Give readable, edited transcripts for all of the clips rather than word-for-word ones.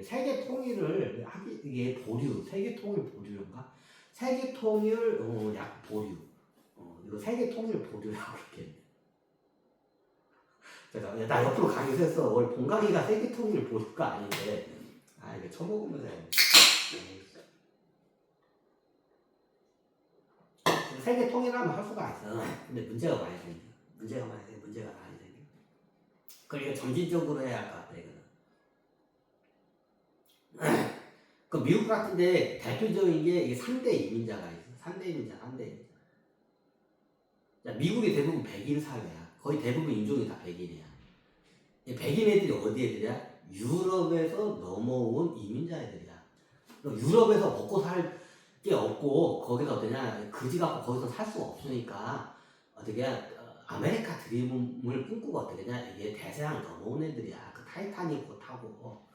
세계 통일을 하기, 이게 보류, 세계 통일 보류인가? 세계 통일, 약 보류. 이거 세계 통일 보류라고 이렇게. 제가, 나 옆으로 강의 했어. 원래 본강의가 세계 통일 보류가 아닌데. 아, 이거 쳐먹으면서 해. 세계 통일하면 할 수가 있어. 근데 문제가 많이 생겨. 문제가 많이 생겨. 그러니까 점진적으로 해야 할 것 같아, 이거는. 그 미국 같은데 대표적인 게 이게 3대 이민자가 있어. 3대 이민자. 미국이 대부분 백인 사회야. 거의 대부분 인종이 다 백인이야. 백인 애들이 어디 애들이야? 유럽에서 넘어온 이민자 애들이야. 유럽에서 먹고 살 게 없고 거기서 그냥 그지 갖고 거기서 살 수가 없으니까 어떻게 아메리카 드림을 꿈꾸고 어떻게 냐 이게 대서양 넘어온 애들이야. 그 타이타닉 타고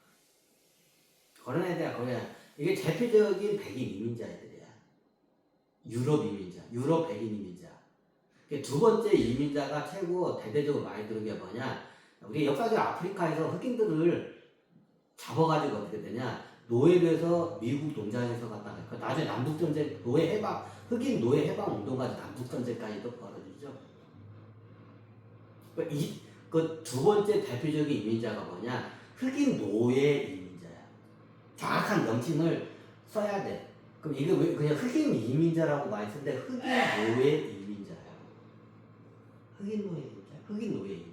그런 애들이야. 그냥 이게 대표적인 백인 이민자 애들이야. 유럽 이민자, 유럽 백인 이민자. 두 번째 이민자가 최고 대대적으로 많이 들은 게 뭐냐? 우리 역사적 아프리카에서 흑인들을 잡아가지고 어떻게 되냐? 노예돼서 미국 농장에서 갔다가 나중에 남북전쟁 노예 해방 흑인 노예 해방 운동까지 남북전쟁까지도 벌어지죠. 그 두 번째 대표적인 이민자가 뭐냐? 흑인 노예 이민자야. 정확한 명칭을 써야 돼. 그럼 이게 왜 그냥 흑인 이민자라고 많이 쓰는데 흑인 노예 이민자야. 흑인 노예 이민자, 흑인 노예 이민자.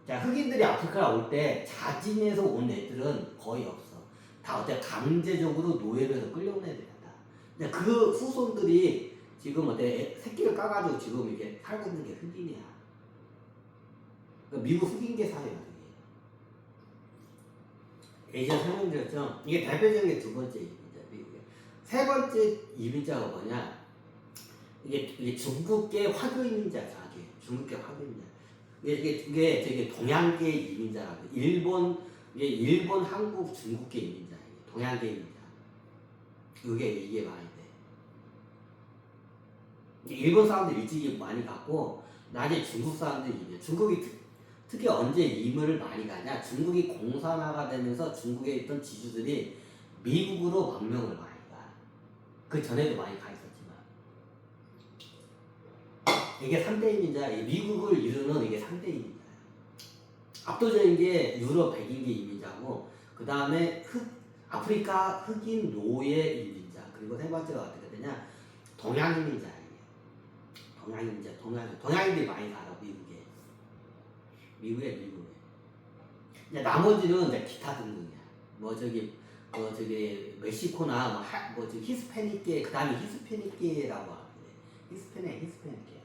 자, 흑인들이 아프리카 올 때 자진해서 온 애들은 거의 없어. 다 어때 강제적으로 노예로 해서 끌려온 애들이다. 근데 그 후손들이 지금 어때 새끼를 까가지고 지금 이렇게 살고 있는 게 흑인이야. 그러니까 미국 흑인계 사회야. 예전 설명드렸죠. 이게 대표적인 게 두 번째 이민자, 미국에. 세 번째 이민자가 뭐냐? 이게 중국계 화교 이민자죠. 중국계 화교 이민자. 이게 저기 동양계 이민자라고. 일본, 한국, 중국계 이민자. 동양계 이민자. 이게 많이 돼. 일본 사람들 일찍이 많이 갔고, 나중에 중국 사람들이 이민. 중국이 특히 언제 이민을 많이 가냐? 중국이 공산화가 되면서 중국에 있던 지주들이 미국으로 망명을 많이 가. 그 전에도 많이 가 있었지만. 이게 3대 이민자, 미국을 이루는 이게 3대 이민자예요. 압도적인 게 유럽 백인계 이민자고, 그 다음에 아프리카 흑인 노예 이민자, 그리고 세 번째가 어떻게 되냐? 동양 이민자. 동양 이민자, 동양인들이 많이 살아, 미국에. 이제 나머지는 이제 기타 등등이야. 저기 멕시코나 저기 히스패닉계, 그 다음에 히스패닉계라고 하는데, 히스패닉계.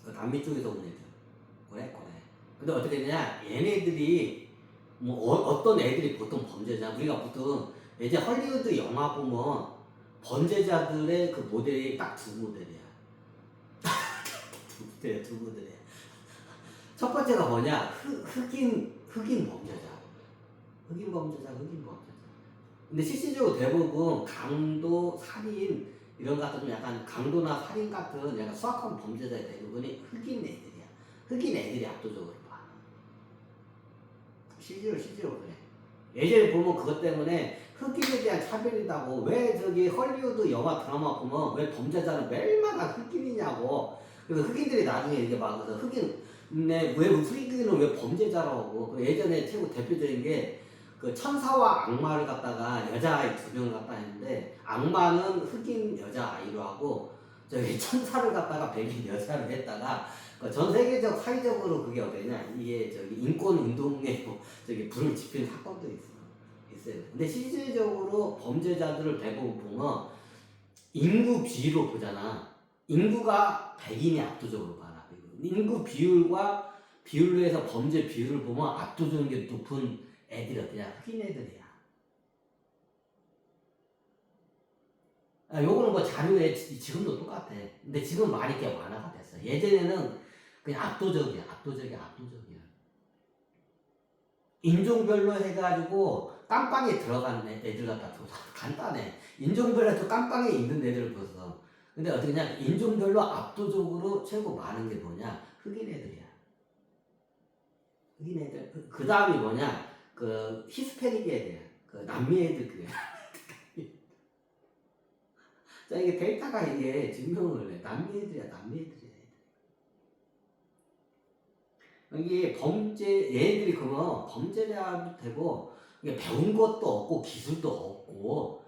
그 남미 쪽에서 온 애들. 그래. 근데 어떻게 되냐? 얘네들이 어떤 애들이 보통 범죄자, 우리가 보통 이제 헐리우드 영화 보면 범죄자들의 그 모델이 딱 두 모델이야. 두 모델이야. 첫 번째가 뭐냐? 흑인 범죄자. 근데 실질적으로 대부분 강도, 살인, 이런 같은 좀 약간 강도나 살인 같은 약간 수악한 범죄자의 대부분이 흑인 애들이야. 흑인 애들이 압도적으로 많아. 실제로 그래. 예전에 보면 그것 때문에 흑인에 대한 차별이다고. 왜 저기 헐리우드 영화 드라마 보면 왜 범죄자는 매일마다 흑인이냐고. 그래서 흑인들이 나중에 이렇게 막 왜 흑인은 왜 범죄자라고. 예전에 최고 대표적인 게 그 천사와 악마를 갖다가 여자아이 두 명을 갖다 했는데, 악마는 흑인 여자아이로 하고 저기 천사를 갖다가 백인 여자로 했다가 전 세계적 사회적으로 그게 어떠냐, 이게 저기 인권 운동에 저기 불을 지핀 사건도 있어요. 근데 실질적으로 범죄자들을 대부분 보면 인구 비율로 보잖아. 인구가 백인이 압도적으로 많아. 인구 비율로 해서 범죄 비율을 보면 압도적인 게 높은 애들이 어디냐? 흑인 애들이야. 요거는 자료에 지금도 똑같아. 근데 지금 많이 꽤 완화가 됐어. 예전에는 그냥 압도적이야. 인종별로 해가지고 깜빵에 들어가는 애들 갖다 줘서 간단해. 인종별로 깜빵에 있는 애들을 줘서. 근데 어떻게 냐 인종별로 압도적으로 최고 많은 게 뭐냐? 흑인 애들이야. 흑인 애들. 그 다음이 뭐냐? 그 히스패닉 애들, 그 남미 애들 그래. 자 이게 데이터가 이게 증명을 해. 남미 애들이야, 남미 애들이야. 이게 범죄 얘들이 그러면 범죄자도 되고 이게 배운 것도 없고 기술도 없고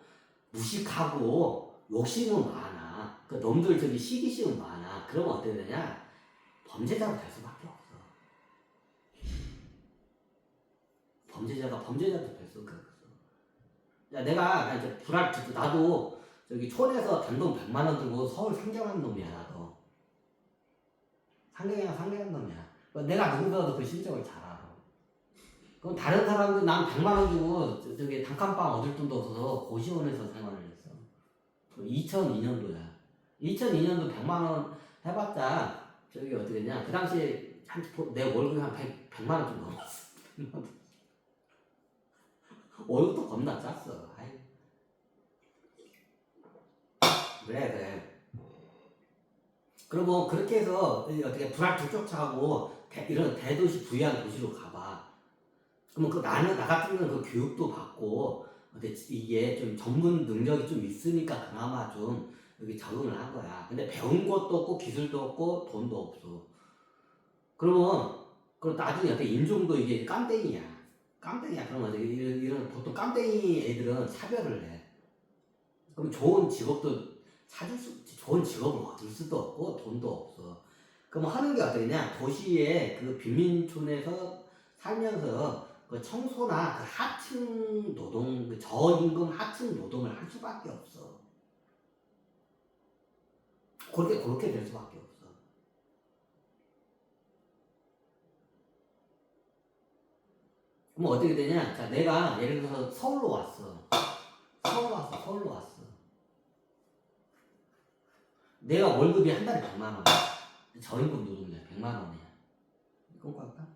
무식하고 욕심은 많아. 그 놈들 저기 시기심은 많아. 그러면 어떻게 되냐? 범죄자가 될 수밖에 없어. 범죄자도 될 수가 없어. 야 내가 이제 나도 저기 촌에서 단돈 100만 원 들고 서울 상경한 놈이야 나도. 상경한 놈이야. 내가 누구보다도 그 심정을 잘 알아. 그럼 다른 사람들 난 100만 원 주고 저기 단칸방 얻을 돈도 없어서 고시원에서 생활을 했어. 2002년도야. 2002년도 100만 원 해봤자 저기 어떻게 됐냐? 그 당시에 내 월급이 한 100만 원 좀 넘었어. 월급도 겁나 짰어. 아이. 그래. 그러면 그렇게 해서 어떻게 불알투족하고 이런 대도시 부유한 도시로 가봐. 그러면 나 같은 경우는 그 교육도 받고 이게 좀 전문 능력이 좀 있으니까 그나마 좀 여기 적응을 한 거야. 근데 배운 것도 없고 기술도 없고 돈도 없어. 그러면 나중에 어떻게 인종도 이게 깜땡이야. 그러면 이런 보통 깜땡이 애들은 차별을 해. 그럼 좋은 직업을 얻을 수도 없고 돈도 없어. 그럼 하는 게 어떠냐? 도시의 그 빈민촌에서 살면서 그 청소나 그 하층 노동, 그 저임금 하층 노동을 할 수밖에 없어. 그렇게 될 수밖에 없어. 그럼 어떻게 되냐? 자, 내가 예를 들어서 서울로 왔어. 내가 월급이 한 달에 100만 원. 저임금 노동자 100만 원이야. 그거 할까?